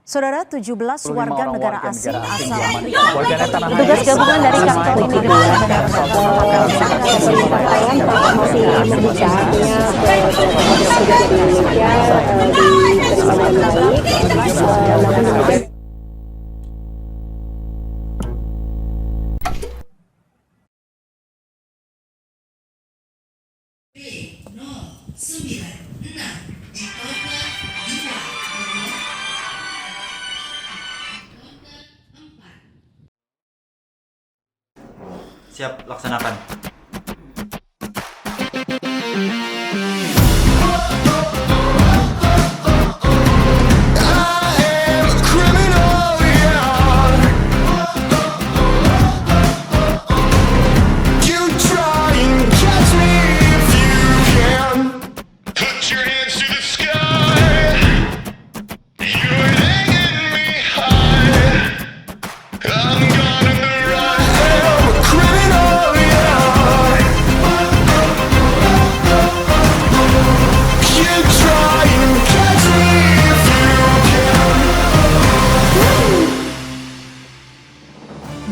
Saudara, 17 warga negara asing asal Afrika. Petugas gabungan dari kantor imigrasi masih membuka artinya petugas di Indonesia diterima dengan baik. Siap, laksanakan.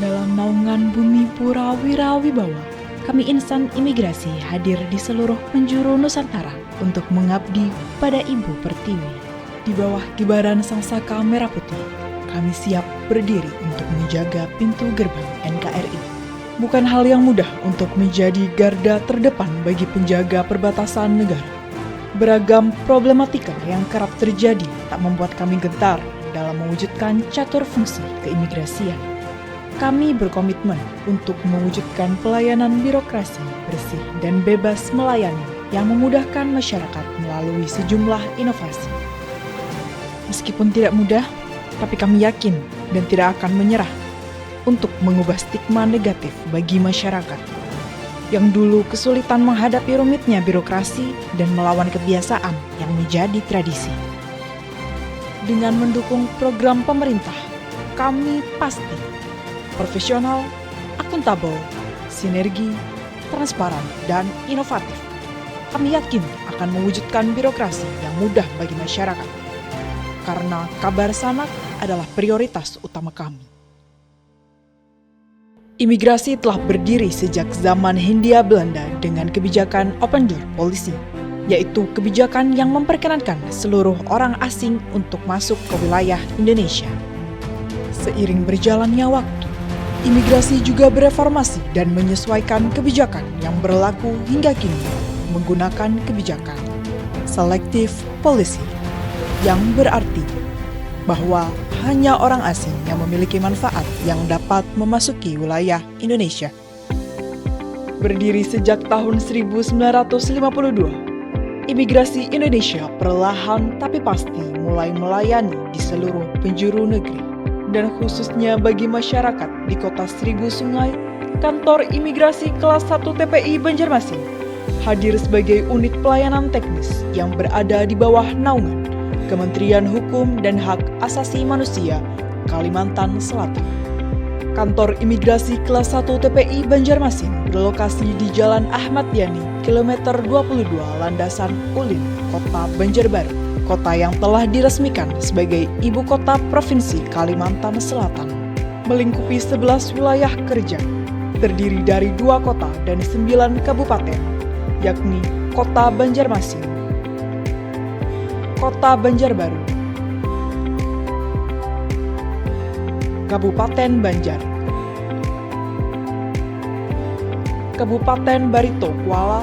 Dalam naungan bumi pura wirawibawa, kami insan imigrasi hadir di seluruh penjuru Nusantara untuk mengabdi pada Ibu Pertiwi. Di bawah kibaran sangsaka merah putih, kami siap berdiri untuk menjaga pintu gerbang NKRI. Bukan hal yang mudah untuk menjadi garda terdepan bagi penjaga perbatasan negara. Beragam problematika yang kerap terjadi tak membuat kami gentar dalam mewujudkan catur fungsi keimigrasian. Kami berkomitmen untuk mewujudkan pelayanan birokrasi bersih dan bebas melayani yang memudahkan masyarakat melalui sejumlah inovasi. Meskipun tidak mudah, tapi kami yakin dan tidak akan menyerah untuk mengubah stigma negatif bagi masyarakat yang dulu kesulitan menghadapi rumitnya birokrasi dan melawan kebiasaan yang menjadi tradisi. Dengan mendukung program pemerintah, kami pasti profesional, akuntabel, sinergi, transparan, dan inovatif. Kami yakin akan mewujudkan birokrasi yang mudah bagi masyarakat, karena kabar sanak adalah prioritas utama kami. Imigrasi telah berdiri sejak zaman Hindia Belanda dengan kebijakan Open Door Policy, yaitu kebijakan yang memperkenankan seluruh orang asing untuk masuk ke wilayah Indonesia. Seiring berjalannya waktu, imigrasi juga bereformasi dan menyesuaikan kebijakan yang berlaku hingga kini menggunakan kebijakan selective policy, yang berarti bahwa hanya orang asing yang memiliki manfaat yang dapat memasuki wilayah Indonesia. Berdiri sejak tahun 1952, imigrasi Indonesia perlahan tapi pasti mulai melayani di seluruh penjuru negeri. Dan khususnya bagi masyarakat di Kota Seribu Sungai, kantor imigrasi kelas 1 TPI Banjarmasin hadir sebagai unit pelayanan teknis yang berada di bawah naungan Kementerian Hukum dan Hak Asasi Manusia Kalimantan Selatan. Kantor imigrasi kelas 1 TPI Banjarmasin berlokasi di Jalan Ahmad Yani, kilometer 22 Landasan Ulin, Kota Banjarbaru. Kota yang telah diresmikan sebagai Ibu Kota Provinsi Kalimantan Selatan, melingkupi 11 wilayah kerja, terdiri dari 2 kota dan 9 kabupaten, yakni Kota Banjarmasin, Kota Banjarbaru, Kabupaten Banjar, Kabupaten Barito Kuala,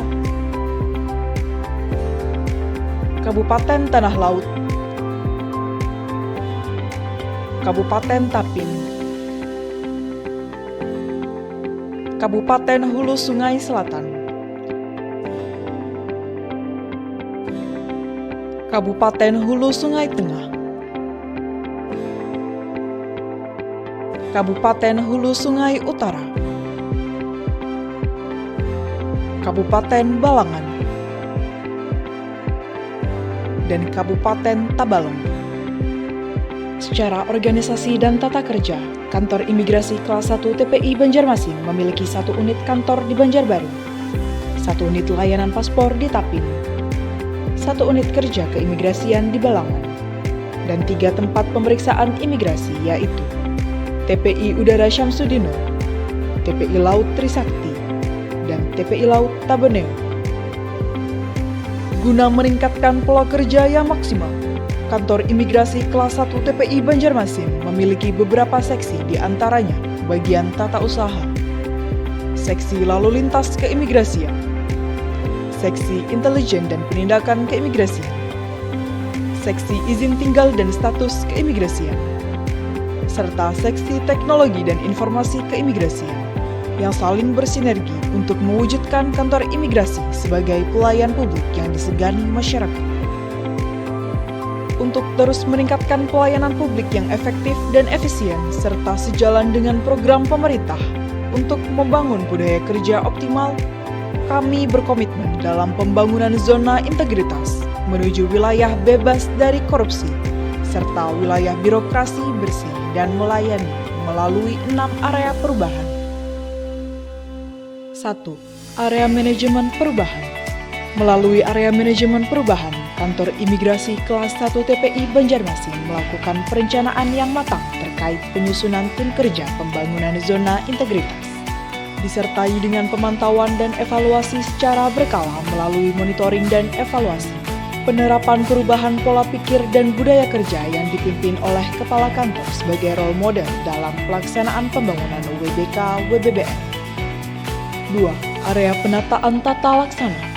Kabupaten Tanah Laut, Kabupaten Tapin, Kabupaten Hulu Sungai Selatan, Kabupaten Hulu Sungai Tengah, Kabupaten Hulu Sungai Utara, Kabupaten Balangan, dan Kabupaten Tabalong. Secara organisasi dan tata kerja, Kantor Imigrasi Kelas 1 TPI Banjarmasin memiliki 1 unit kantor di Banjarbaru, 1 unit layanan paspor di Tapin, 1 unit kerja keimigrasian di Balangan, dan 3 tempat pemeriksaan imigrasi yaitu TPI Udara Syamsuddinur, TPI Laut Trisakti, dan TPI Laut Tabeneo. Guna meningkatkan pola kerja yang maksimal, Kantor Imigrasi Kelas 1 TPI Banjarmasin memiliki beberapa seksi, di antaranya bagian tata usaha, seksi lalu lintas keimigrasian, seksi intelijen dan penindakan keimigrasian, seksi izin tinggal dan status keimigrasian, serta seksi teknologi dan informasi keimigrasian yang saling bersinergi untuk mewujudkan kantor imigrasi sebagai pelayan publik yang disegani masyarakat. Untuk terus meningkatkan pelayanan publik yang efektif dan efisien serta sejalan dengan program pemerintah untuk membangun budaya kerja optimal, kami berkomitmen dalam pembangunan zona integritas menuju wilayah bebas dari korupsi serta wilayah birokrasi bersih dan melayani melalui 6 area perubahan. 1. Area manajemen perubahan. Melalui area manajemen perubahan, Kantor Imigrasi Kelas 1 TPI Banjarmasin melakukan perencanaan yang matang terkait penyusunan tim kerja pembangunan zona integritas, disertai dengan pemantauan dan evaluasi secara berkala melalui monitoring dan evaluasi, penerapan perubahan pola pikir dan budaya kerja yang dipimpin oleh Kepala Kantor sebagai role model dalam pelaksanaan pembangunan WBK WBBN. 2. Area penataan tata laksana.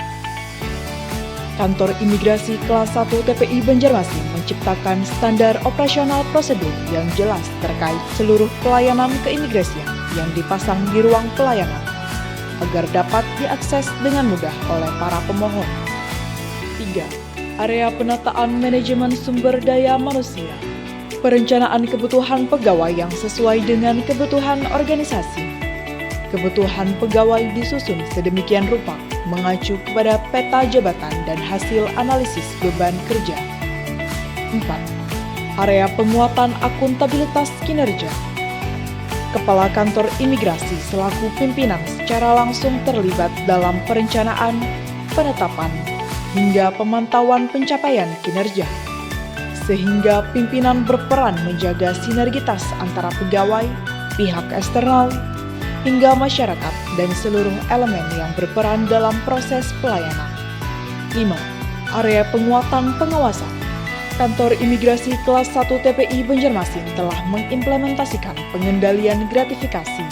Kantor Imigrasi Kelas 1 TPI Banjarmasin menciptakan standar operasional prosedur yang jelas terkait seluruh pelayanan keimigrasian yang dipasang di ruang pelayanan, agar dapat diakses dengan mudah oleh para pemohon. 3. Area penataan manajemen sumber daya manusia. Perencanaan kebutuhan pegawai yang sesuai dengan kebutuhan organisasi. Kebutuhan pegawai disusun sedemikian rupa mengacu kepada peta jabatan dan hasil analisis beban kerja. 4. Area penguatan akuntabilitas kinerja. Kepala Kantor Imigrasi selaku pimpinan secara langsung terlibat dalam perencanaan, penetapan, hingga pemantauan pencapaian kinerja, sehingga pimpinan berperan menjaga sinergitas antara pegawai, pihak eksternal, hingga masyarakat dan seluruh elemen yang berperan dalam proses pelayanan. 5. Area penguatan pengawasan. Kantor Imigrasi Kelas 1 TPI Banjarmasin telah mengimplementasikan pengendalian gratifikasi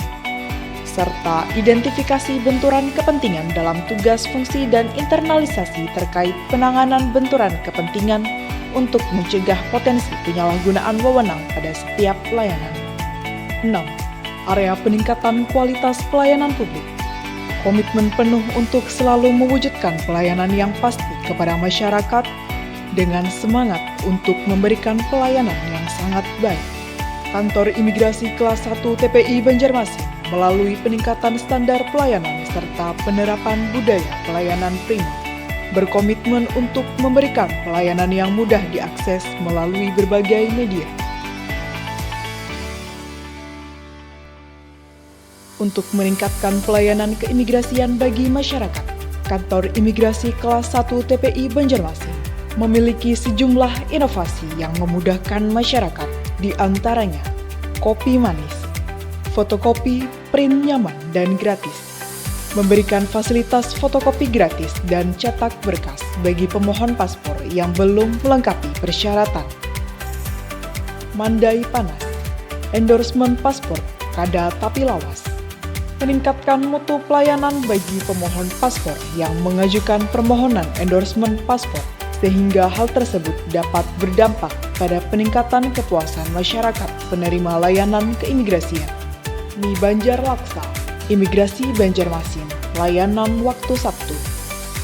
serta identifikasi benturan kepentingan dalam tugas fungsi dan internalisasi terkait penanganan benturan kepentingan untuk mencegah potensi penyalahgunaan wewenang pada setiap pelayanan. 6. Area peningkatan kualitas pelayanan publik. Komitmen penuh untuk selalu mewujudkan pelayanan yang pasti kepada masyarakat dengan semangat untuk memberikan pelayanan yang sangat baik. Kantor Imigrasi Kelas 1 TPI Banjarmasin melalui peningkatan standar pelayanan serta penerapan budaya pelayanan prima, berkomitmen untuk memberikan pelayanan yang mudah diakses melalui berbagai media. Untuk meningkatkan pelayanan keimigrasian bagi masyarakat, Kantor Imigrasi Kelas 1 TPI Banjarmasin memiliki sejumlah inovasi yang memudahkan masyarakat, di antaranya kopi manis, fotokopi print nyaman dan gratis, memberikan fasilitas fotokopi gratis dan cetak berkas bagi pemohon paspor yang belum melengkapi persyaratan, mandai panas, endorsement paspor kada tapi lawas, meningkatkan mutu pelayanan bagi pemohon paspor yang mengajukan permohonan endorsement paspor, sehingga hal tersebut dapat berdampak pada peningkatan kepuasan masyarakat penerima layanan keimigrasian. Mi Banjar Laksa, Imigrasi Banjarmasin, layanan waktu Sabtu.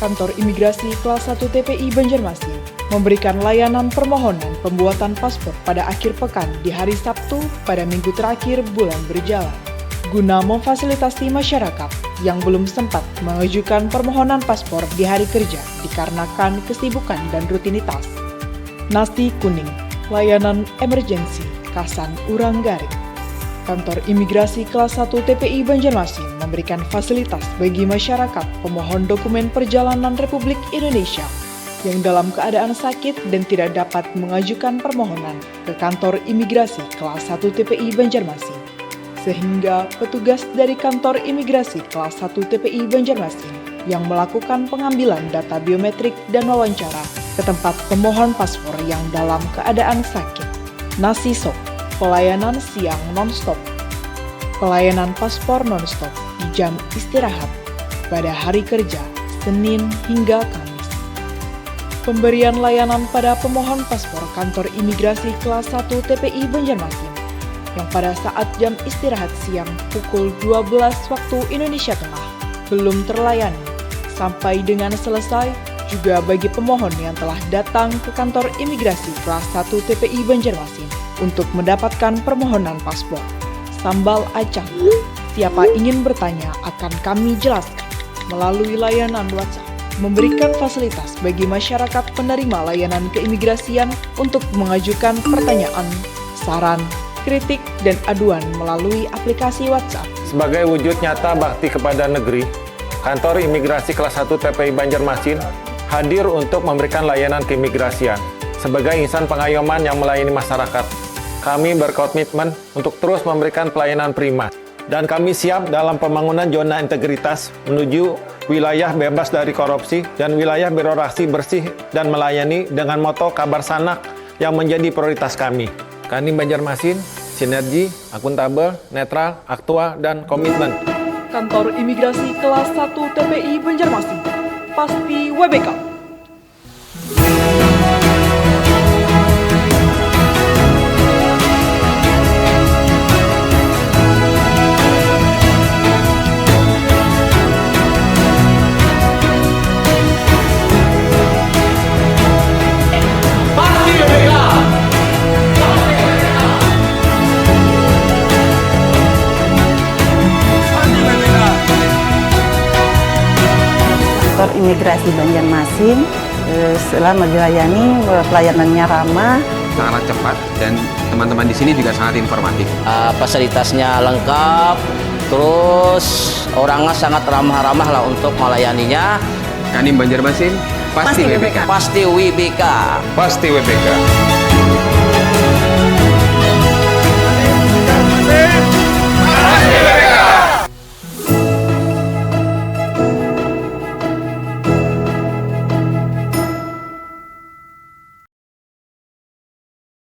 Kantor Imigrasi Kelas 1 TPI Banjarmasin memberikan layanan permohonan pembuatan paspor pada akhir pekan di hari Sabtu pada minggu terakhir bulan berjalan, guna memfasilitasi masyarakat yang belum sempat mengajukan permohonan paspor di hari kerja dikarenakan kesibukan dan rutinitas. Nasi kuning, layanan emergensi, Kasan Urang Garing. Kantor Imigrasi Kelas 1 TPI Banjarmasin memberikan fasilitas bagi masyarakat pemohon dokumen perjalanan Republik Indonesia yang dalam keadaan sakit dan tidak dapat mengajukan permohonan ke kantor imigrasi kelas 1 TPI Banjarmasin. Sehingga petugas dari kantor imigrasi kelas 1 TPI Banjarmasin yang melakukan pengambilan data biometrik dan wawancara ke tempat pemohon paspor yang dalam keadaan sakit. Nasi sop, pelayanan siang non-stop, pelayanan paspor non-stop di jam istirahat pada hari kerja Senin hingga Kamis. Pemberian layanan pada pemohon paspor kantor imigrasi kelas 1 TPI Banjarmasin yang pada saat jam istirahat siang pukul 12 waktu Indonesia Tengah belum terlayani sampai dengan selesai, juga bagi pemohon yang telah datang ke kantor imigrasi kelas 1 TPI Banjarmasin untuk mendapatkan permohonan paspor. Sambal acang, siapa ingin bertanya akan kami jelaskan melalui layanan WhatsApp, memberikan fasilitas bagi masyarakat penerima layanan keimigrasian untuk mengajukan pertanyaan, saran, kritik, dan aduan melalui aplikasi WhatsApp. Sebagai wujud nyata bakti kepada negeri, kantor imigrasi kelas 1 TPI Banjarmasin hadir untuk memberikan layanan keimigrasian. Sebagai insan pengayoman yang melayani masyarakat, kami berkomitmen untuk terus memberikan pelayanan prima. Dan kami siap dalam pembangunan zona integritas menuju wilayah bebas dari korupsi dan wilayah birokrasi bersih dan melayani dengan moto kabar sanak yang menjadi prioritas kami. Kami Banjarmasin, sinergi, akuntabel, netral, aktual, dan komitmen. Kantor imigrasi kelas 1 TPI Banjarmasin, pasti WBK. Kantor imigrasi Banjarmasin selama dilayani pelayanannya ramah, sangat cepat, dan teman-teman di sini juga sangat informatif. Fasilitasnya lengkap, terus orangnya sangat ramah-ramah lah untuk melayaninya. Kanim Banjarmasin pasti WBK. Pasti WBK. Pasti WBK.